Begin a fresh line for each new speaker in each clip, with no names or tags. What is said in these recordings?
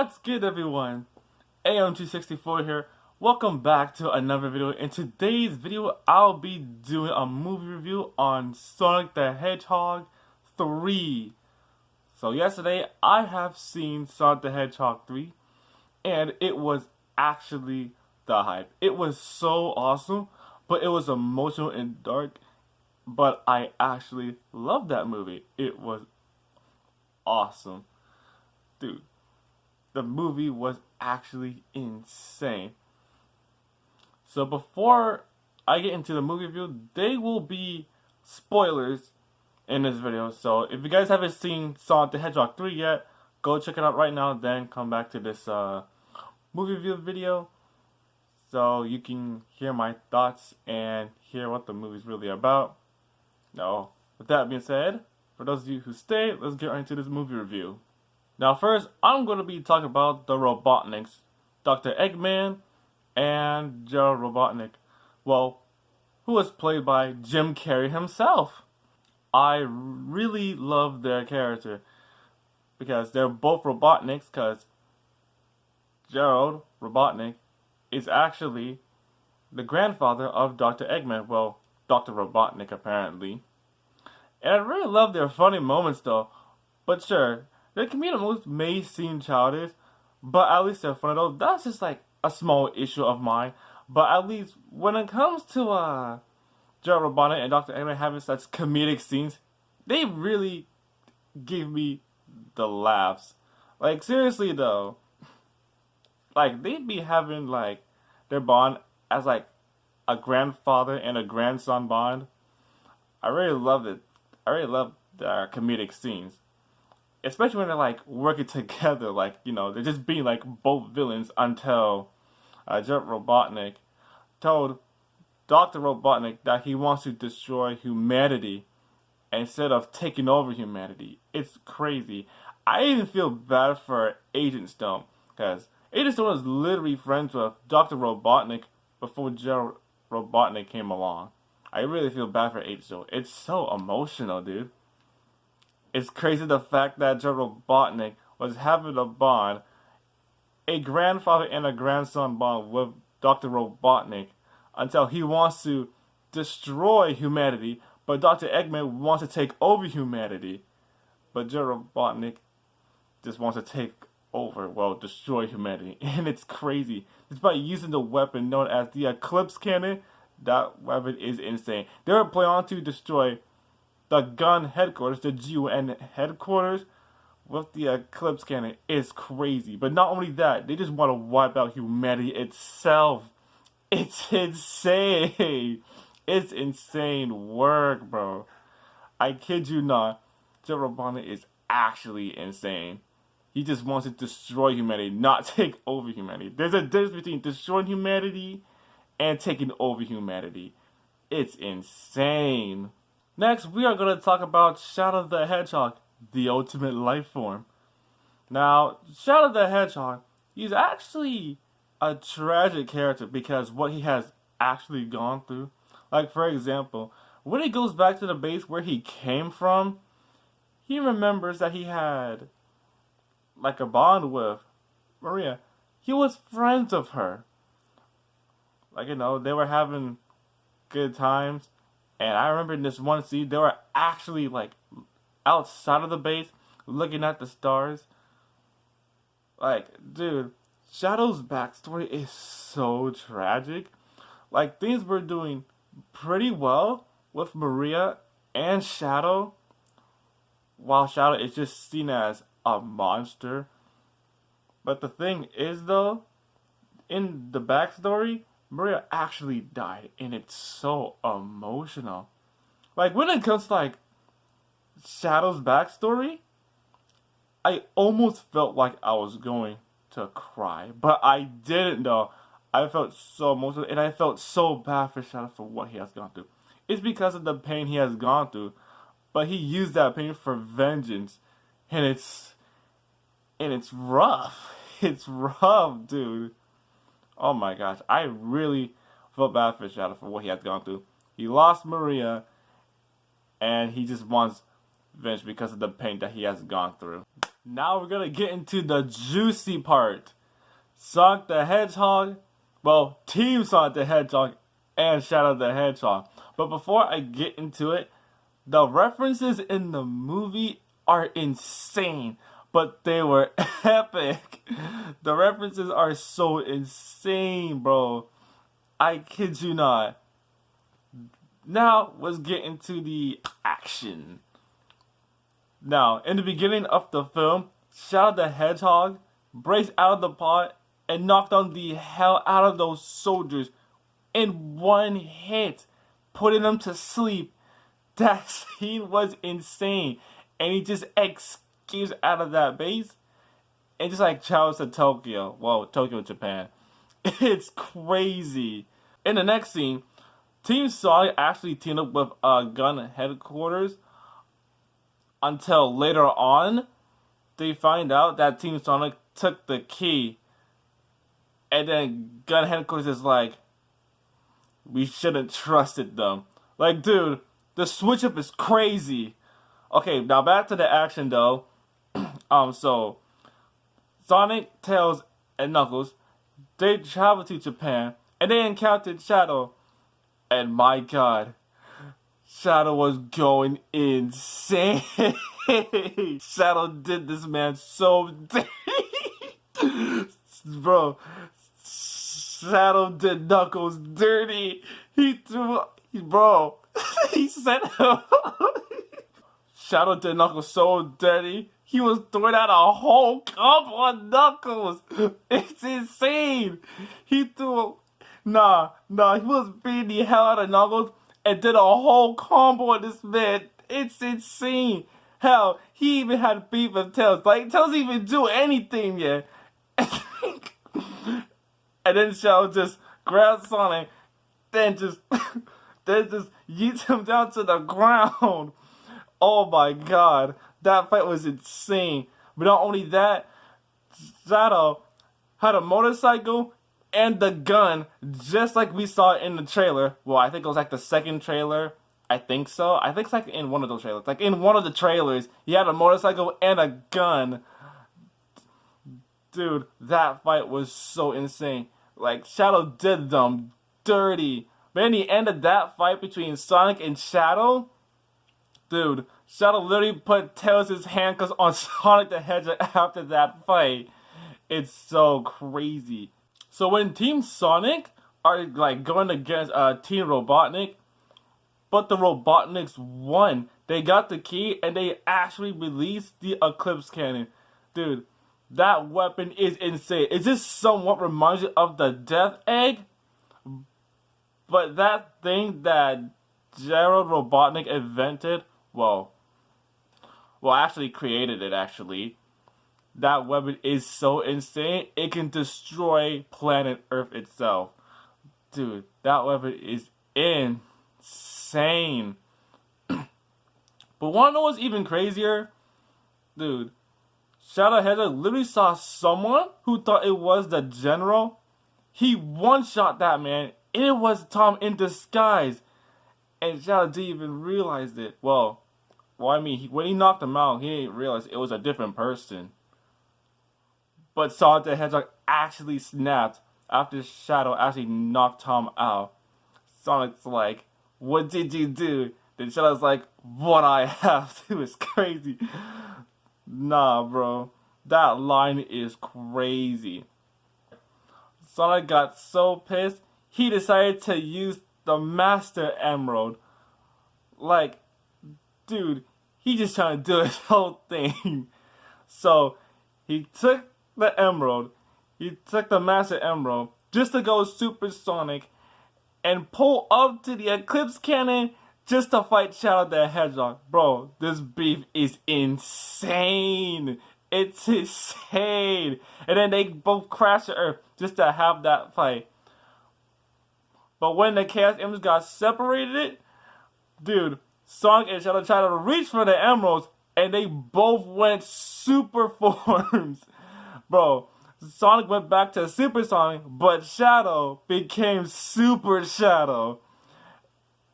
What's good, everyone? AM264 here. Welcome back to another video. In today's video, I'll be doing a movie review on Sonic the Hedgehog 3. So yesterday, I have seen Sonic the Hedgehog 3, and it was actually the hype. It was so awesome, but it was emotional and dark, but I actually loved that movie. It was awesome. Dude, the movie was actually insane. So before I get into the movie review, there will be spoilers in this video. So if you guys haven't seen Sonic the Hedgehog 3 yet, go check it out right now, then come back to this movie review video so you can hear my thoughts and hear what the movie's really about. Now, with that being said, for those of you who stay, let's get right into this movie review. Now first, I'm going to be talking about the Robotniks, Dr. Eggman and Gerald Robotnik, well, who was played by Jim Carrey himself. I really love their character because they're both Robotniks, because Gerald Robotnik is actually the grandfather of Dr. Eggman, well, Dr. Robotnik apparently. And I really love their funny moments though, but sure, their comedic moves may seem childish, but at least they're funny though. That's just like a small issue of mine. But at least when it comes to Gerald Robotnik and Dr. Eggman having such comedic scenes, they really give me the laughs. Like seriously though, like they'd be having like their bond as like a grandfather and a grandson bond. I really love it. I really love their comedic scenes. Especially when they're like working together, like, you know, they're just being like both villains until Gerald Robotnik told Dr. Robotnik that he wants to destroy humanity instead of taking over humanity. It's crazy. I even feel bad for Agent Stone, because Agent Stone was literally friends with Dr. Robotnik before Gerald Robotnik came along. I really feel bad for Agent Stone. It's so emotional, dude. It's crazy the fact that Gerald Robotnik was having a bond, a grandfather and a grandson bond with Dr. Robotnik, until he wants to destroy humanity, but Dr. Eggman wants to take over humanity. But Gerald Robotnik just wants to take over, well, destroy humanity. And it's crazy. Despite using the weapon known as the Eclipse Cannon, that weapon is insane. They were planning on to destroy the gun headquarters, the GUN headquarters, with the Eclipse Cannon. Is crazy. But not only that, they just want to wipe out humanity itself. It's insane. It's insane work, bro. I kid you not. Gerald Robotnik is actually insane. He just wants to destroy humanity, not take over humanity. There's a difference between destroying humanity and taking over humanity. It's insane. Next, we are going to talk about Shadow the Hedgehog, the ultimate life form. Now, Shadow the Hedgehog, he's actually a tragic character because what he has actually gone through. Like, for example, when he goes back to the base where he came from, he remembers that he had like a bond with Maria. He was friends with her. Like, you know, they were having good times. And I remember in this one scene, they were actually like outside of the base, looking at the stars. Like, dude, Shadow's backstory is so tragic. Like, things were doing pretty well with Maria and Shadow, while Shadow is just seen as a monster. But the thing is, though, in the backstory, Maria actually died, and it's so emotional. Like, when it comes to, like, Shadow's backstory, I almost felt like I was going to cry, but I didn't, though. I felt so emotional, and I felt so bad for Shadow for what he has gone through. It's because of the pain he has gone through, but he used that pain for vengeance, and it's rough. It's rough, dude. Oh my gosh, I really felt bad for Shadow for what he had gone through. He lost Maria, and he just wants vengeance because of the pain that he has gone through. Now we're gonna get into the juicy part. Sonic the Hedgehog, well, Team Sonic the Hedgehog and Shadow the Hedgehog. But before I get into it, the references in the movie are insane, but they were epic. The references are so insane, bro. I kid you not. Now, let's get into the action. Now, in the beginning of the film, Shadow the Hedgehog breaks out of the pot and knocks down the hell out of those soldiers in one hit, putting them to sleep. That scene was insane. And he just escapes out of that base and just like travels to Tokyo. Well, Tokyo, Japan. It's crazy. In the next scene, Team Sonic actually teamed up with Gun Headquarters until later on they find out that Team Sonic took the key. And then Gun Headquarters is like, we shouldn't trusted them. Like, dude, the switch up is crazy. Okay, now back to the action though. So Sonic, Tails, and Knuckles, they travel to Japan and they encountered Shadow. And my god, Shadow was going insane. Shadow did this man so dirty. Bro, Shadow did Knuckles dirty. He sent him. Shadow did Knuckles so dirty. He was throwing out a whole combo on Knuckles. It's insane. He was beating the hell out of Knuckles and did a whole combo on this man. It's insane. Hell, he even had beef with Tails. Like, Tails didn't even do anything yet. And then Shadow just grabs Sonic, then just yeets him down to the ground. Oh my god, that fight was insane. But not only that, Shadow had a motorcycle and the gun, just like we saw in the trailer. Well, I think it was like the second trailer. I think so. I think it's like in one of those trailers. Like in one of the trailers, he had a motorcycle and a gun. Dude, that fight was so insane. Like, Shadow did them dirty. But in the end of that fight between Sonic and Shadow, dude, Shadow literally put Tails' handcuffs on Sonic the Hedgehog after that fight. It's so crazy. So when Team Sonic are like going against Team Robotnik, but the Robotniks won. They got the key and they actually released the Eclipse Cannon. Dude, that weapon is insane. It just somewhat reminds you of the Death Egg, but that thing that Gerald Robotnik invented, actually created it, actually. That weapon is so insane, it can destroy planet Earth itself. Dude, that weapon is insane. But wanna know what's even crazier? Dude, Shadow Hedgehog literally saw someone who thought it was the general. He one-shot that man, and it was Tom in disguise. And Shadow didn't even realize it. When he knocked him out, he didn't realize it was a different person. But Sonic the Hedgehog actually snapped after Shadow actually knocked Tom out. Sonic's like, what did you do? Then Shadow's like, what I have to. It's crazy. Nah, bro. That line is crazy. Sonic got so pissed, he decided to use the Master Emerald. Like, dude, he just trying to do his whole thing. So, he took the Emerald, he took the Master Emerald, just to go supersonic, and pull up to the Eclipse Cannon just to fight Shadow the Hedgehog. Bro, this beef is insane. It's insane. And then they both crash to Earth just to have that fight. But when the Chaos Emeralds got separated, dude, Sonic and Shadow tried to reach for the emeralds, and they both went super forms. Bro, Sonic went back to Super Sonic, but Shadow became Super Shadow.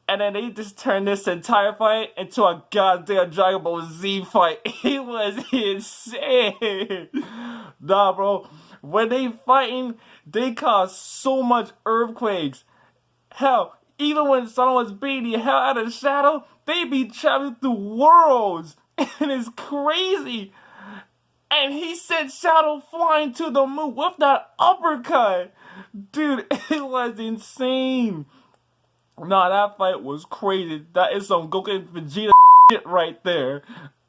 And then they just turned this entire fight into a goddamn Dragon Ball Z fight. It was insane. Nah, bro. When they fighting, they cause so much earthquakes. Hell, even when someone was beating the hell out of Shadow, they be traveling through worlds. And it's crazy. And he sent Shadow flying to the moon with that uppercut. Dude, it was insane. Nah, that fight was crazy. That is some Goku and Vegeta shit right there.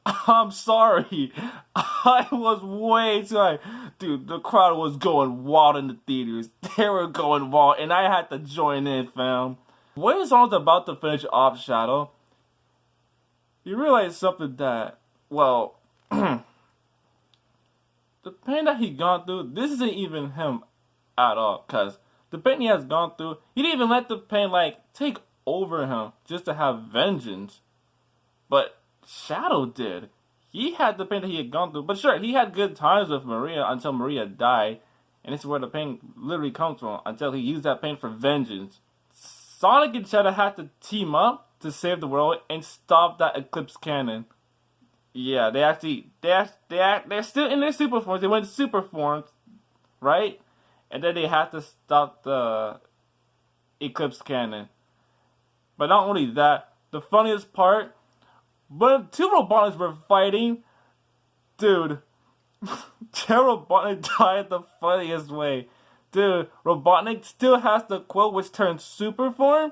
I'm sorry. I was way too high. Dude, the crowd was going wild in the theaters. They were going wild, and I had to join in, fam. When the song was about to finish off Shadow, you realize something that, well, the pain that he gone through, this isn't even him at all, because the pain he has gone through, he didn't even let the pain, take over him just to have vengeance. But Shadow did. He had the pain that he had gone through. But sure, he had good times with Maria until Maria died. And this is where the pain literally comes from, until he used that pain for vengeance. Sonic and Shadow had to team up to save the world and stop that Eclipse Cannon. Yeah, they're still in their super forms. They went super forms, right? And then they had to stop the Eclipse Cannon. But not only that, the funniest part, when two Robotniks were fighting, dude, Robotnik died the funniest way. Dude, Robotnik still has the quote which turns super form.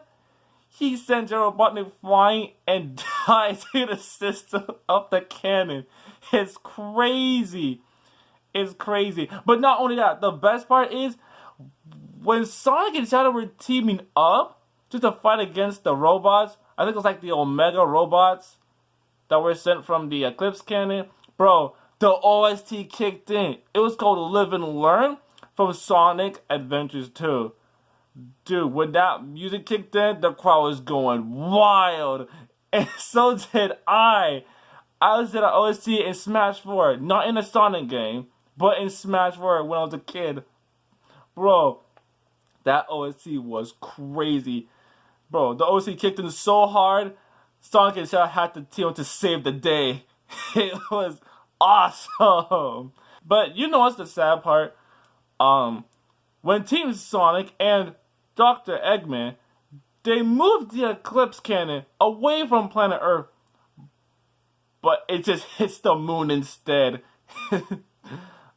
He sent Robotnik flying and dies in the system of the cannon. It's crazy. It's crazy. But not only that, the best part is when Sonic and Shadow were teaming up just to fight against the robots, I think it was like the Omega robots that were sent from the Eclipse Cannon. Bro, the OST kicked in. It was called Live and Learn from Sonic Adventures 2. Dude, when that music kicked in, the crowd was going wild. And so did I. I listened to the OST in Smash 4. Not in a Sonic game, but in Smash 4 when I was a kid. Bro, that OST was crazy. Bro, the OST kicked in so hard, Sonic and Shadow had to team up to save the day. It was awesome. But you know what's the sad part? When Team Sonic and Dr. Eggman, they moved the Eclipse Cannon away from planet Earth, but it just hits the moon instead.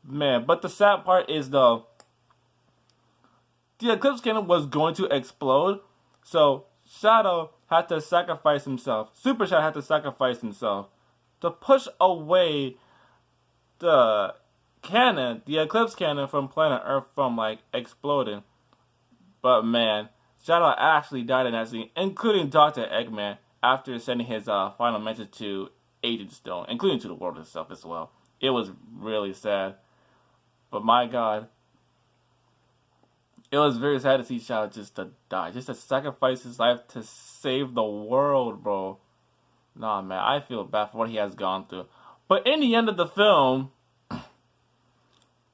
Man, but the sad part is though, the Eclipse Cannon was going to explode, so Shadow had to sacrifice himself. Super Shadow had to sacrifice himself to push away the cannon, the Eclipse Cannon from planet Earth from exploding. But man, Shadow actually died in that scene, including Dr. Eggman, after sending his final message to Agent Stone, including to the world itself as well. It was really sad. But my God, it was very sad to see Shadow just to die, just to sacrifice his life to save the world, bro. Nah, man, I feel bad for what he has gone through. But in the end of the film,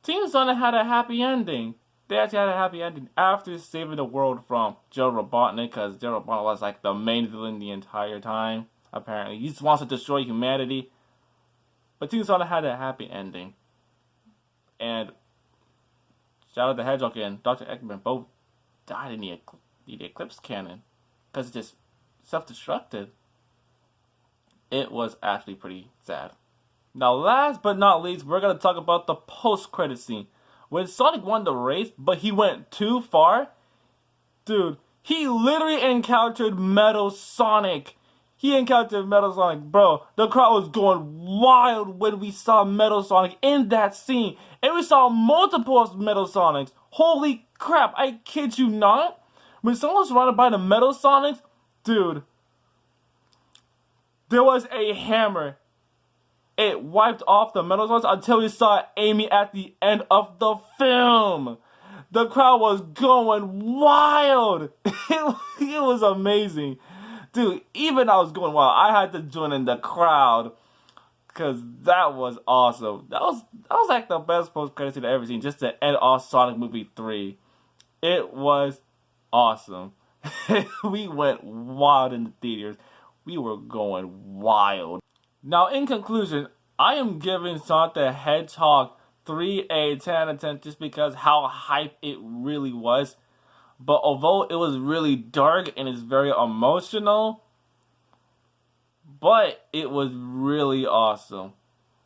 Team Sonic had a happy ending. They actually had a happy ending after saving the world from Joe Robotnik, because Joe Robotnik was the main villain the entire time, apparently. He just wants to destroy humanity. But Team Sonic had a happy ending. And Shadow the Hedgehog and Dr. Eggman both died in the Eclipse Cannon, because it just self-destructed. It was actually pretty sad. Now, last but not least, we're going to talk about the post-credit scene. When Sonic won the race, but he went too far, dude, he literally encountered Metal Sonic. He encountered Metal Sonic, bro. The crowd was going wild when we saw Metal Sonic in that scene. And we saw multiple of Metal Sonics. Holy crap, I kid you not. When someone was surrounded by the Metal Sonics, dude, there was a hammer. It wiped off the Metal Sonics until we saw Amy at the end of the film. The crowd was going wild. It was amazing. Dude, even I was going wild. I had to join in the crowd, because that was awesome. That was the best post-credit scene I've ever seen, just to end off Sonic Movie 3. It was awesome. We went wild in the theaters. We were going wild. Now, in conclusion, I am giving Sonic the Hedgehog 3 a 10 out of 10 just because how hype it really was. But although it was really dark and it's very emotional, but it was really awesome.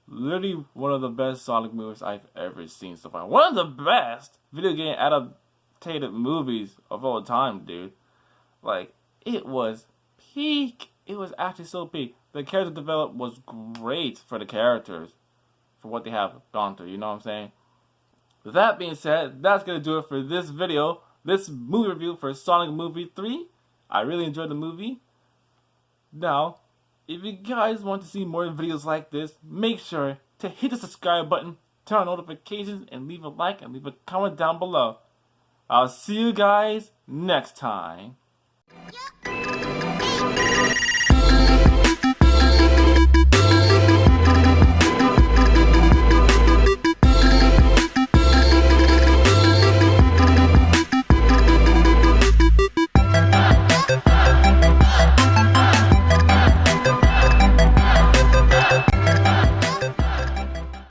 Literally one of the best Sonic movies I've ever seen so far. One of the best video game adapted movies of all time, dude. Like, it was peak. It was actually so peak. The character development was great for the characters, for what they have gone through, you know what I'm saying? With that being said, that's going to do it for this video. This movie review for Sonic Movie 3. I really enjoyed the movie. Now, if you guys want to see more videos like this, make sure to hit the subscribe button, turn on notifications, and leave a like and leave a comment down below. I'll see you guys next time.
Yeah.